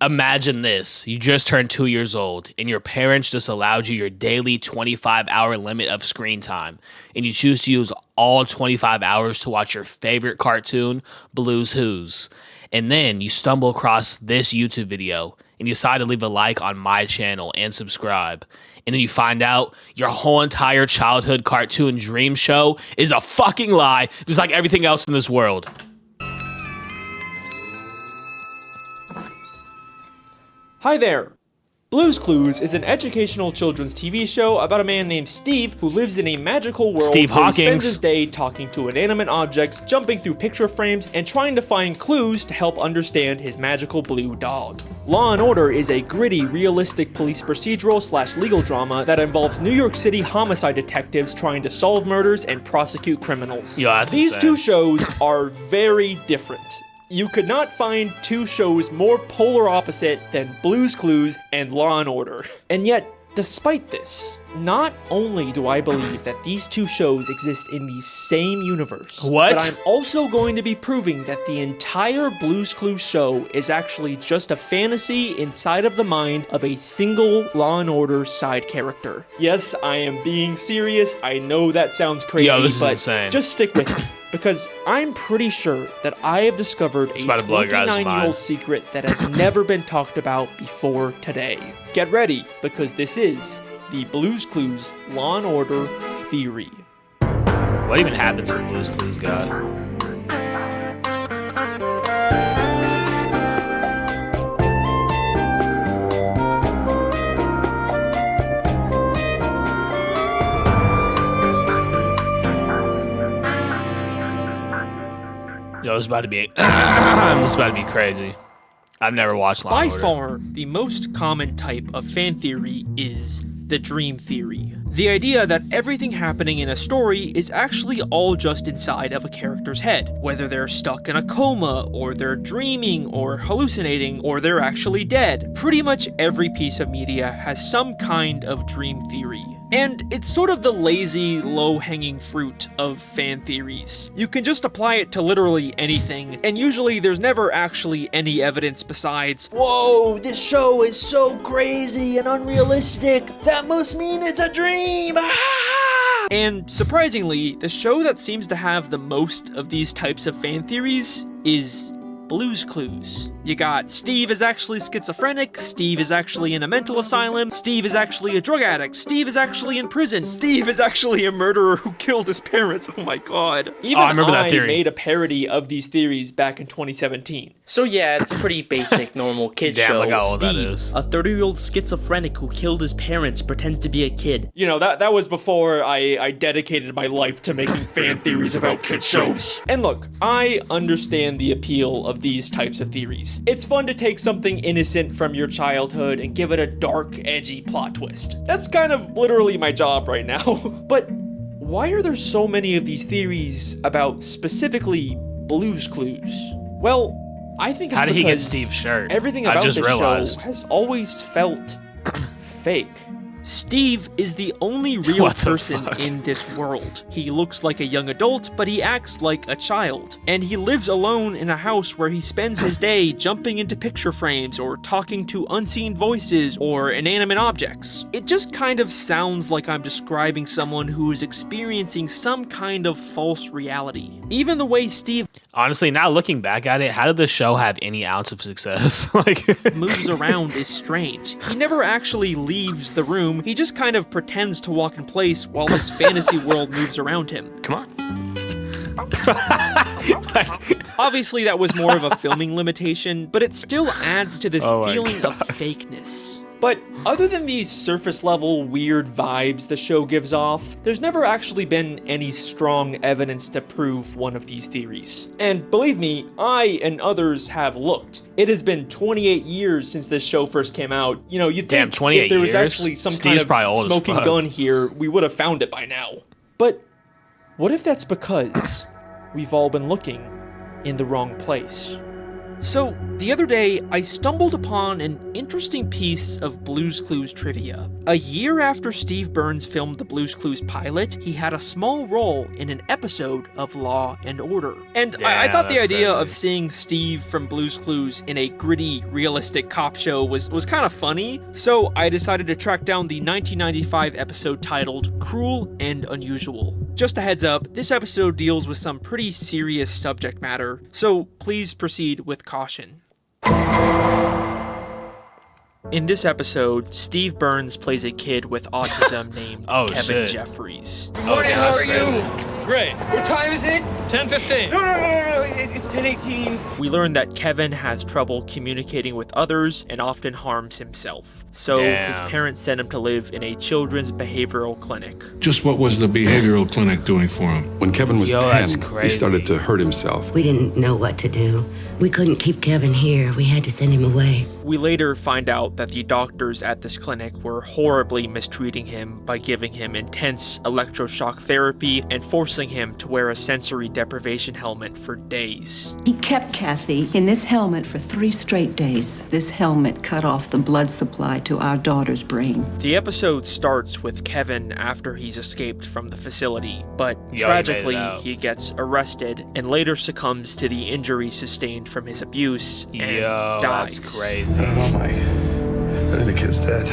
Imagine this. You just turned 2 years old, and your parents just allowed you your daily 25-hour limit of screen time, and you choose to use all 25 hours to watch your favorite cartoon, Blue's Who's. And then you stumble across this YouTube video, and you decide to leave a like on my channel and subscribe. And then you find out your whole entire childhood cartoon dream show is a fucking lie, just like everything else in this world. Hi there! Blue's Clues is an educational children's TV show about a man named Steve who lives in a magical world Steve where he Hawkins spends his day talking to inanimate objects, jumping through picture frames, and trying to find clues to help understand his magical blue dog. Law & Order is a gritty, realistic police procedural / legal drama that involves New York City homicide detectives trying to solve murders and prosecute criminals. Yeah, that's These insane. two shows are very different. You could not find two shows more polar opposite than Blue's Clues and Law & Order. And yet, despite this, not only do I believe that these two shows exist in the same universe, What? but I'm also going to be proving that the entire Blue's Clues show is actually just a fantasy inside of the mind of a single Law & Order side character. Yes, I am being serious. I know that sounds crazy, Yo, this is but insane. just stick with me. Because I'm pretty sure that I have discovered a about to blow your guys' 29-year-old mind. secret that has never been talked about before today. Get ready, because this is the Blue's Clues Law & Order Theory. What even happens to the Blue's Clues guy? Yo, this is about to be this is about to be crazy. I've never watched Law & By Order. far, the most common type of fan theory is the dream theory. The idea that everything happening in a story is actually all just inside of a character's head, whether they're stuck in a coma, or they're dreaming, or hallucinating, or they're actually dead. Pretty much every piece of media has some kind of dream theory. And it's sort of the lazy, low-hanging fruit of fan theories. You can just apply it to literally anything, and usually there's never actually any evidence besides, "Whoa, this show is so crazy and unrealistic, that must mean it's a dream!" Ah! And surprisingly, the show that seems to have the most of these types of fan theories is Blue's Clues. You got Steve is actually schizophrenic, Steve is actually in a mental asylum, Steve is actually a drug addict, Steve is actually in prison, Steve is actually a murderer who killed his parents. Oh my god. Even I remember that theory. made a parody of these theories back in 2017. So yeah, it's a pretty basic, normal kid Damn, show. look how old that Steve, is. a 30-year-old schizophrenic who killed his parents, pretends to be a kid. You know, that was before I dedicated my life to making fan theories about kid shows. And look, I understand the appeal of these types of theories. It's fun to take something innocent from your childhood and give it a dark, edgy plot twist. That's kind of literally my job right now. But why are there so many of these theories about specifically Blue's Clues? Well, I think it's How did he get because Steve's shirt? everything I about just this realized. show has always felt fake. Steve is the only real What the person fuck? in this world. He looks like a young adult, but he acts like a child. And he lives alone in a house where he spends his day jumping into picture frames or talking to unseen voices or inanimate objects. It just kind of sounds like I'm describing someone who is experiencing some kind of false reality. Even the way Steve Honestly, now looking back at it, how did the show have any ounce of success? Like, moves around is strange. He never actually leaves the room, he just kind of pretends to walk in place while this fantasy world moves around him. come on. Obviously that was more of a filming limitation, but it still adds to this Oh my feeling of fakeness. But other than these surface level weird vibes the show gives off, there's never actually been any strong evidence to prove one of these theories. And believe me, I and others have looked. It has been 28 years since this show first came out. You know, you'd Damn, think 28 if there was years? actually some Steve's kind probably of old as smoking fuck. gun here, we would have found it by now. But what if that's because we've all been looking in the wrong place? So, the other day, I stumbled upon an interesting piece of Blue's Clues trivia. A year after Steve Burns filmed the Blue's Clues pilot, he had a small role in an episode of Law and Order. And I thought the that's idea crazy. of seeing Steve from Blue's Clues in a gritty, realistic cop show was kind of funny, so I decided to track down the 1995 episode titled Cruel and Unusual. Just a heads up, this episode deals with some pretty serious subject matter, so please proceed with caution. In this episode, Steve Burns plays a kid with autism named Oh, Kevin shit. Jeffries. Oh, yeah, How that's are you? Great. What time is it? 10:15. No. It's 10:18. We learn that Kevin has trouble communicating with others and often harms himself. So his Damn. parents sent him to live in a children's behavioral clinic. Just what was the behavioral clinic doing for him? When Kevin was Yo, 10, that's he crazy. started to hurt himself. We didn't know what to do. We couldn't keep Kevin here. We had to send him away. We later find out that the doctors at this clinic were horribly mistreating him by giving him intense electroshock therapy and forcing him to wear a sensory deprivation helmet for days. He kept Kathy in this helmet for 3 straight days. This helmet cut off the blood supply to our daughter's brain. The episode starts with Kevin after he's escaped from the facility, but Yo, he made it tragically out. he gets arrested and later succumbs to the injuries sustained from his abuse and Yo, dies. that's crazy. I think the kid's dead.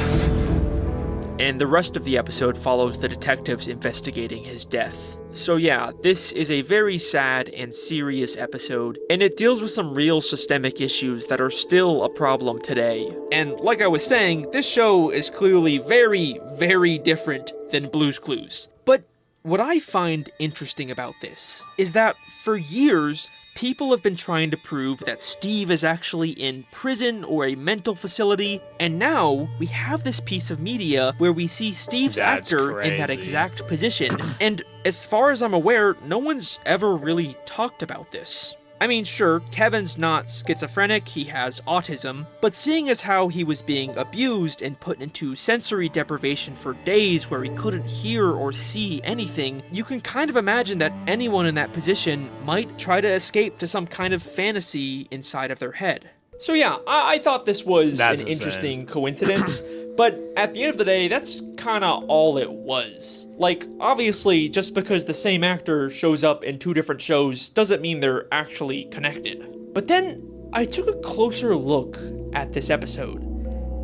And the rest of the episode follows the detectives investigating his death. So yeah, this is a very sad and serious episode, and it deals with some real systemic issues that are still a problem today. And like I was saying, this show is clearly very, very different than Blue's Clues. But what I find interesting about this is that for years, people have been trying to prove that Steve is actually in prison or a mental facility, and now we have this piece of media where we see Steve's That's actor in that crazy. exact position, and as far as I'm aware, no one's ever really talked about this. I mean, sure, Kevin's not schizophrenic, he has autism, but seeing as how he was being abused and put into sensory deprivation for days where he couldn't hear or see anything, you can kind of imagine that anyone in that position might try to escape to some kind of fantasy inside of their head. So yeah, I thought this was That's an insane. interesting coincidence, but at the end of the day, that's kinda all it was. Like, obviously, just because the same actor shows up in 2 different shows doesn't mean they're actually connected. But then, I took a closer look at this episode,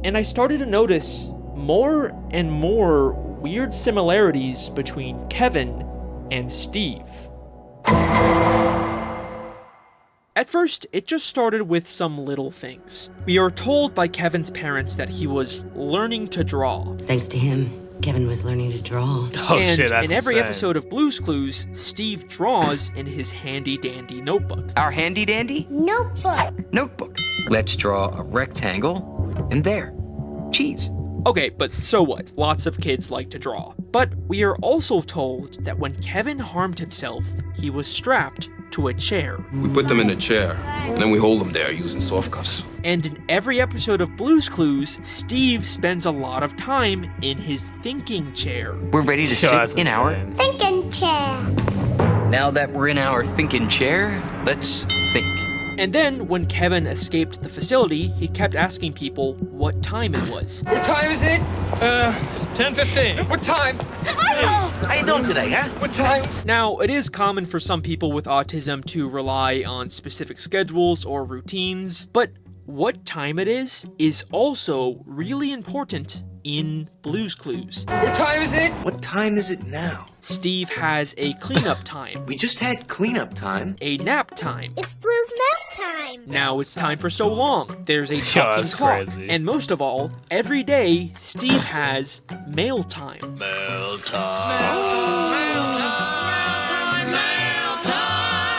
and I started to notice more and more weird similarities between Kevin and Steve. At first, it just started with some little things. We are told by Kevin's parents that he was learning to draw. Thanks to him, Kevin was learning to draw. Oh And shit, that's in every insane. episode of Blue's Clues, Steve draws in his handy-dandy notebook. Our handy dandy notebook. Let's draw a rectangle, and there, cheese. Okay, but so what? Lots of kids like to draw. But we are also told that when Kevin harmed himself, he was strapped to a chair. We put them in a chair, and then we hold them there using soft cuffs. And in every episode of Blue's Clues, Steve spends a lot of time in his thinking chair. We're ready to Yo, that's sit in our. insane. Thinking chair. Now that we're in our thinking chair, let's think. And then, when Kevin escaped the facility, he kept asking people what time it was. What time is it? 10:15. What time? How you doing today, huh? What time? Now, it is common for some people with autism to rely on specific schedules or routines, but what time it is also really important in Blue's Clues. What time is it? What time is it now? Steve has a cleanup time, We just had cleanup time. a nap time. It's Blue's nap time. Now it's time for so long. There's a Yo, talking that's clock. crazy. And most of all, every day, Steve has mail time.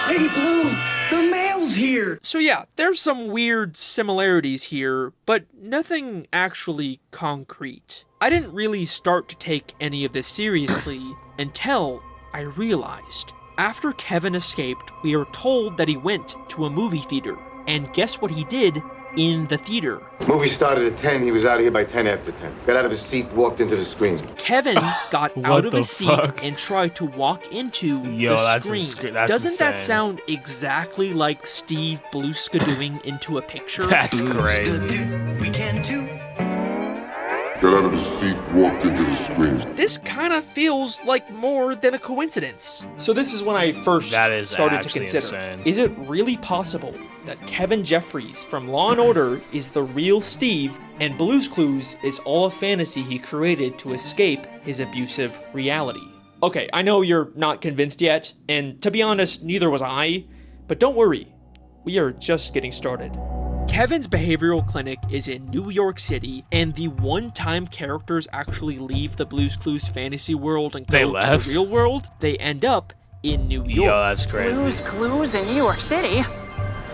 Hey, Blue, the mail's here. So yeah, there's some weird similarities here, but nothing actually concrete. I didn't really start to take any of this seriously until I realized. After Kevin escaped, we are told that he went to a movie theater. And guess what he did in the theater. Movie started at 10. He was out of here by 10 after 10. Got out of his seat, walked into the screen. Kevin got out of his seat and tried to walk into the screen. Doesn't that sound exactly like Steve Bluska doing Into a Picture? That's crazy. We can too. Got out of his seat, walked into the screen. This kind of feels like more than a coincidence. So this is when I first started to consider, insane. Is it really possible that Kevin Jeffries from Law & Order is the real Steve, and Blue's Clues is all a fantasy he created to escape his abusive reality? Okay, I know you're not convinced yet, and to be honest, neither was I, but don't worry, we are just getting started. Kevin's behavioral clinic is in New York City, and the one-time characters actually leave the Blue's Clues fantasy world and go to the real world. They end up in New York. Yo, that's crazy. Blue's Clues in New York City?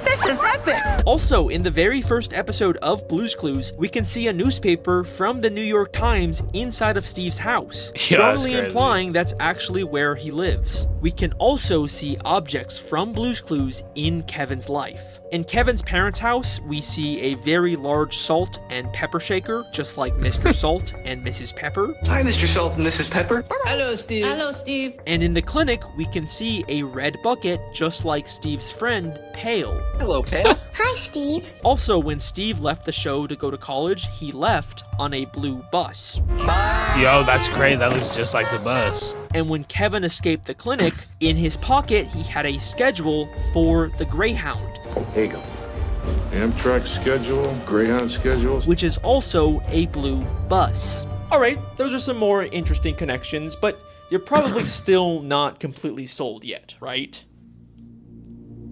This is epic! Also, in the very first episode of Blue's Clues, we can see a newspaper from the New York Times inside of Steve's house, strongly implying that's actually where he lives. We can also see objects from Blue's Clues in Kevin's life. In Kevin's parents' house, we see a very large salt and pepper shaker, just like Mr. Salt and Mrs. Pepper. Hi, Mr. Salt and Mrs. Pepper. Hello, Steve. Hello, Steve. And in the clinic, we can see a red bucket, just like Steve's friend, Pale. Hello, Pale. Hi, Steve. Also, when Steve left the show to go to college, he left on a blue bus. Yo, that's crazy. That looks just like the bus. And when Kevin escaped the clinic, in his pocket, he had a schedule for the Greyhound. Here you go. Amtrak schedule, Greyhound schedules. Which is also a blue bus. Alright, those are some more interesting connections, but you're probably still not completely sold yet, right?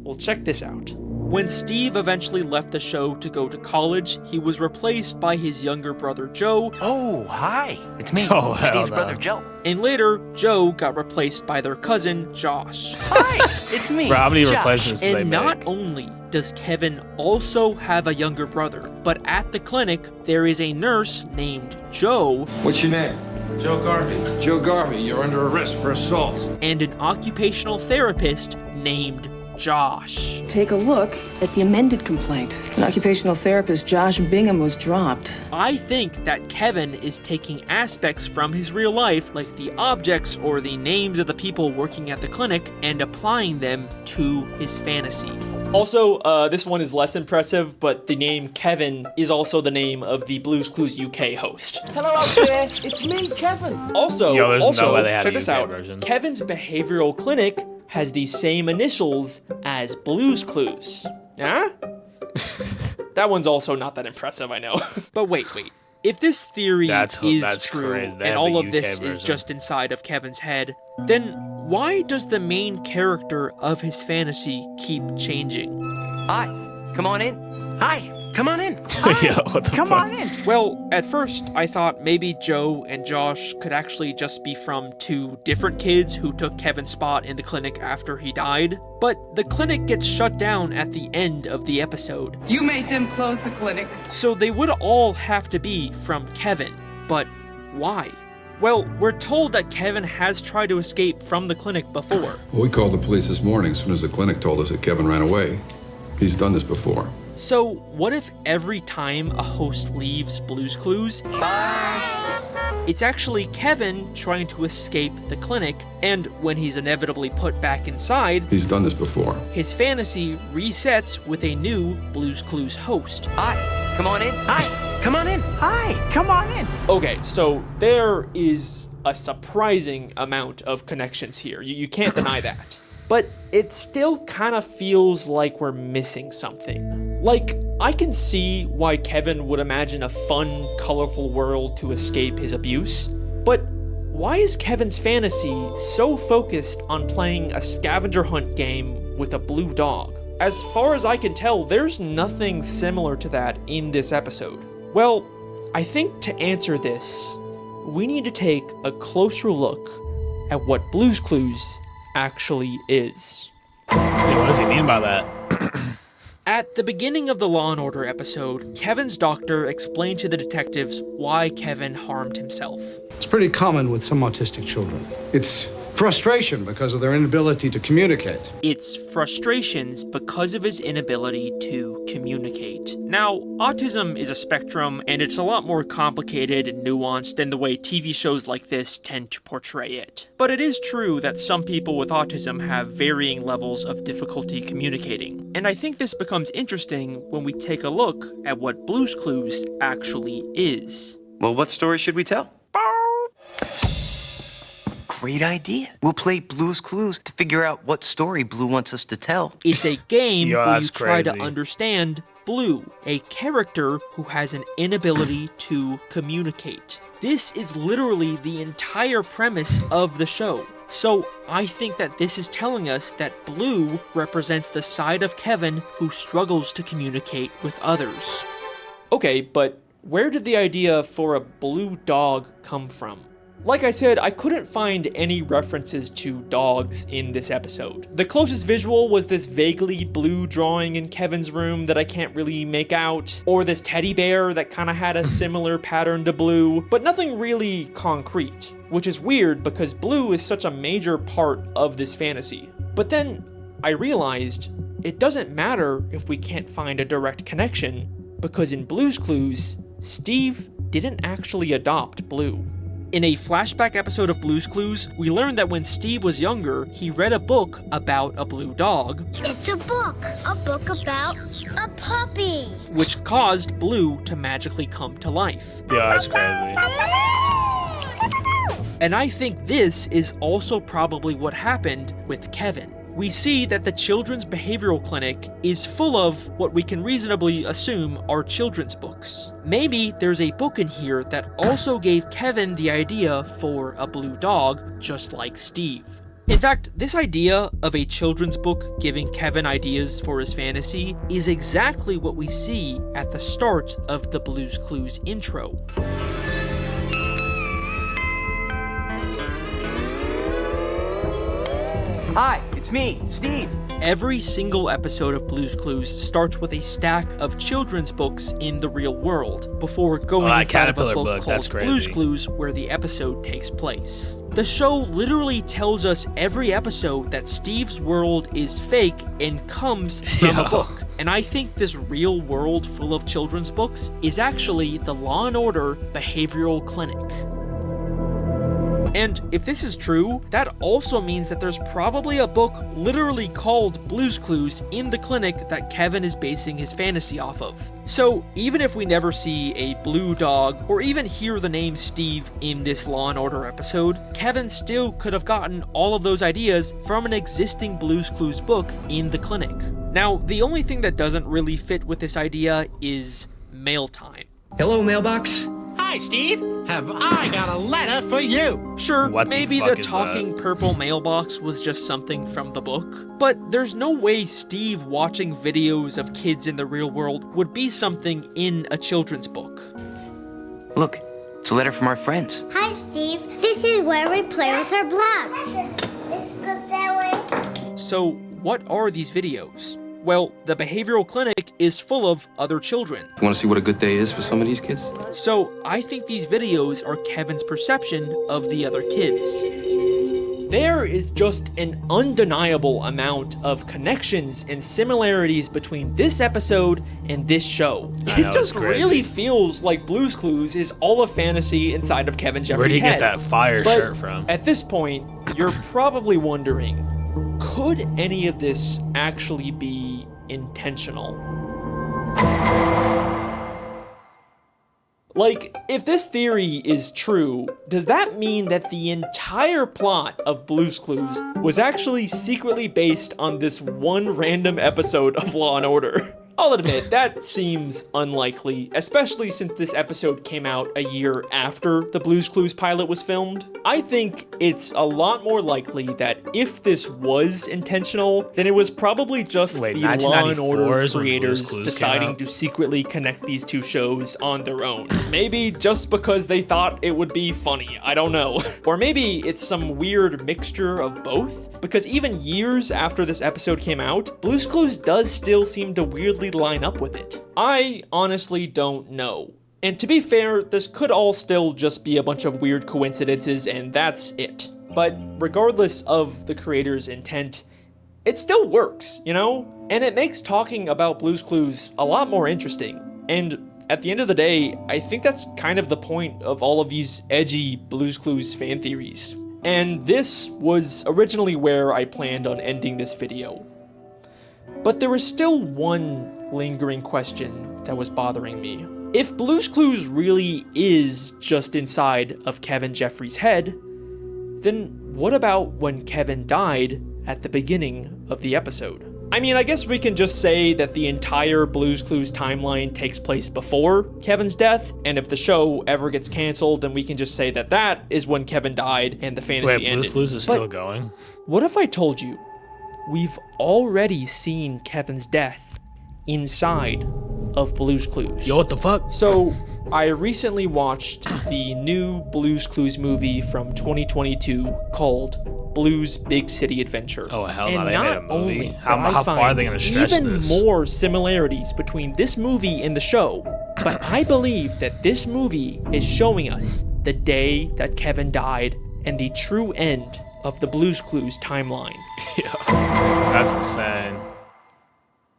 Well, check this out. When Steve eventually left the show to go to college, he was replaced by his younger brother Joe. Oh, hi. It's me, Steve's brother Joe. And later, Joe got replaced by their cousin, Josh. Hi, it's me, Bro, how many Josh. replacements do they And make? not only does Kevin also have a younger brother, but at the clinic, there is a nurse named Joe. What's your name? Joe Garvey. Joe Garvey. You're under arrest for assault. And an occupational therapist named Josh. Take a look at the amended complaint. An occupational therapist, Josh Bingham, was dropped. I think that Kevin is taking aspects from his real life, like the objects or the names of the people working at the clinic, and applying them to his fantasy. Also, this one is less impressive, but the name Kevin is also the name of the Blue's Clues UK host. Hello out there. It's me, Kevin. Also, Yo, there's no way they had check a this UK out. version. Kevin's behavioral clinic has the same initials as Blue's Clues. Huh? That one's also not that impressive, I know. But wait. If this theory is true, crazy. They and have all the of UK this is version. just inside of Kevin's head, then why does the main character of his fantasy keep changing? Hi, come on in. Hi, come on in. Yo, what the Come fuck? on in. Well, at first, I thought maybe Joe and Josh could actually just be from two different kids who took Kevin's spot in the clinic after he died. But the clinic gets shut down at the end of the episode. You made them close the clinic. So they would all have to be from Kevin. But why? Well, we're told that Kevin has tried to escape from the clinic before. Well, we called the police this morning as soon as the clinic told us that Kevin ran away. He's done this before. So what if every time a host leaves Blue's Clues, it's actually Kevin trying to escape the clinic, and when he's inevitably put back inside, He's done this before. his fantasy resets with a new Blue's Clues host. Hi, come on in. Hi, come on in. Hi, come on in. Okay, so there is a surprising amount of connections here. You can't deny that. But it still kind of feels like we're missing something. Like, I can see why Kevin would imagine a fun, colorful world to escape his abuse, but why is Kevin's fantasy so focused on playing a scavenger hunt game with a blue dog? As far as I can tell, there's nothing similar to that in this episode. Well, I think to answer this, we need to take a closer look at what Blue's Clues actually is. Yo, what does he mean by that? At the beginning of the Law & Order episode, Kevin's doctor explained to the detectives why Kevin harmed himself. It's pretty common with some autistic children. It's Frustration because of their inability to communicate. It's frustrations because of his inability to communicate. Now, autism is a spectrum, and it's a lot more complicated and nuanced than the way TV shows like this tend to portray it. But it is true that some people with autism have varying levels of difficulty communicating, and I think this becomes interesting when we take a look at what Blue's Clues actually is. Well, what story should we tell? Great idea. We'll play Blue's Clues to figure out what story Blue wants us to tell. It's a game where you try to crazy. understand Blue, a character who has an inability to communicate. This is literally the entire premise of the show. So I think that this is telling us that Blue represents the side of Kevin who struggles to communicate with others. Okay, but where did the idea for a blue dog come from? Like I said, I couldn't find any references to dogs in this episode. The closest visual was this vaguely blue drawing in Kevin's room that I can't really make out, or this teddy bear that kind of had a similar pattern to Blue, but nothing really concrete, which is weird because Blue is such a major part of this fantasy. But then I realized it doesn't matter if we can't find a direct connection, because in Blue's Clues, Steve didn't actually adopt Blue. In a flashback episode of Blue's Clues, we learned that when Steve was younger, he read a book about a blue dog. It's a book about a puppy. Which caused Blue to magically come to life. Yeah, that's crazy. And I think this is also probably what happened with Kevin. We see that the children's behavioral clinic is full of what we can reasonably assume are children's books. Maybe there's a book in here that also gave Kevin the idea for a blue dog, just like Steve. In fact, this idea of a children's book giving Kevin ideas for his fantasy is exactly what we see at the start of the Blue's Clues intro. Hi, it's me, Steve. Every single episode of Blue's Clues starts with a stack of children's books in the real world, before going inside of a book called Blue's Clues, where the episode takes place. The show literally tells us every episode that Steve's world is fake and comes from a book. And I think this real world full of children's books is actually the Law & Order Behavioral Clinic. And if this is true, that also means that there's probably a book literally called Blue's Clues in the clinic that Kevin is basing his fantasy off of. So even if we never see a blue dog or even hear the name Steve in this Law & Order episode, Kevin still could have gotten all of those ideas from an existing Blue's Clues book in the clinic. Now, the only thing that doesn't really fit with this idea is mail time. Hello, mailbox. Hi, Steve. Have I got a letter for you? Sure, maybe the talking purple mailbox was just something from the book, but there's no way Steve watching videos of kids in the real world would be something in a children's book. Look, it's a letter from our friends. Hi, Steve. This is where we play with our blocks. This goes that way. So, what are these videos? Well, the behavioral clinic is full of other children. You want to see what a good day is for some of these kids? So, I think these videos are Kevin's perception of the other kids. There is just an undeniable amount of connections and similarities between this episode and this show. It just really feels like Blue's Clues is all a fantasy inside of Kevin Jeffries' Where'd he head. get that fire But shirt from? At this point, you're probably wondering, could any of this actually be intentional? Like, if this theory is true, does that mean that the entire plot of Blue's Clues was actually secretly based on this one random episode of Law & Order? I'll admit, that seems unlikely, especially since this episode came out a year after the Blue's Clues pilot was filmed. I think it's a lot more likely that if this was intentional, then it was probably just the Law & Order creators deciding to secretly connect these two shows on their own. Maybe just because they thought it would be funny, I don't know. Or maybe it's some weird mixture of both, because even years after this episode came out, Blue's Clues does still seem to weirdly line up with it. I honestly don't know. And to be fair, this could all still just be a bunch of weird coincidences, and that's it. But regardless of the creator's intent, it still works, you know? And it makes talking about Blue's Clues a lot more interesting. And at the end of the day, I think that's kind of the point of all of these edgy Blue's Clues fan theories. And this was originally where I planned on ending this video. But there was still one lingering question that was bothering me. If Blue's Clues really is just inside of Kevin Jeffries' head, then what about when Kevin died at the beginning of the episode? I mean, I guess we can just say that the entire Blue's Clues timeline takes place before Kevin's death, and if the show ever gets canceled, then we can just say that that is when Kevin died and the fantasy ended. Wait, Blue's Clues is still going? What if I told you we've already seen Kevin's death inside of Blue's Clues? Yo, what the fuck? So, I recently watched the new Blue's Clues movie from 2022 called Blue's Big City Adventure. Oh, hell no, no, they made a movie. How far are they going to stretch even this? more similarities between this movie and the show, but I believe that this movie is showing us the day that Kevin died and the true end of the Blue's Clues timeline. Yeah, that's insane.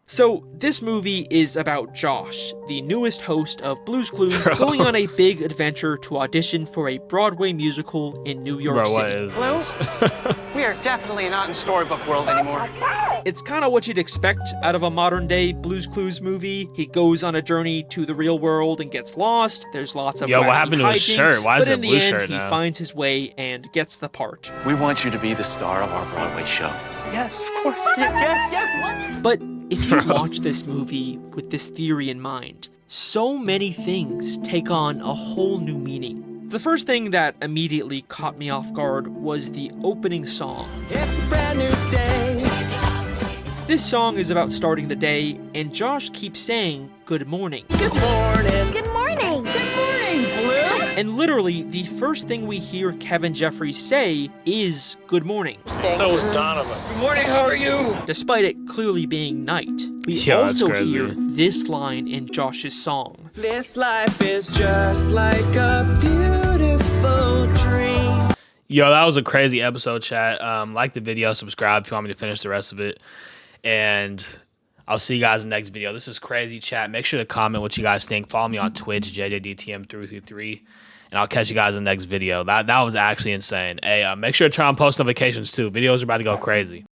So, this movie is about Josh, the newest host of Blue's Clues, going on a big adventure to audition for a Broadway musical in New York City. What is this? We are definitely not in storybook world anymore. It's kind of what you'd expect out of a modern-day Blue's Clues movie. He goes on a journey to the real world and gets lost. There's lots of Yo, what wacky happened to his hijinks, shirt? Why is but it in the blue end, shirt he now? finds his way and gets the part. We want you to be the star of our Broadway show. Yes, of course. Yes. What? But if you watch this movie with this theory in mind, so many things take on a whole new meaning. The first thing that immediately caught me off guard was the opening song. It's a brand new day. This song is about starting the day, and Josh keeps saying, "Good morning." Good morning. Good morning. Good morning, Blue. And literally, the first thing we hear Kevin Jeffries say is, "Good morning." So is Donovan. Good morning, how are you? Despite it clearly being night, we Yeah, that's also crazy. hear this line in Josh's song. This life is just like a beautiful dream. Yo, that was a crazy episode, chat. Like the video, subscribe if you want me to finish the rest of it. And I'll see you guys in the next video. This is crazy, chat. Make sure to comment what you guys think. Follow me on Twitch, JJDTM333. And I'll catch you guys in the next video. That was actually insane. Hey, make sure to turn on post notifications too. Videos are about to go crazy.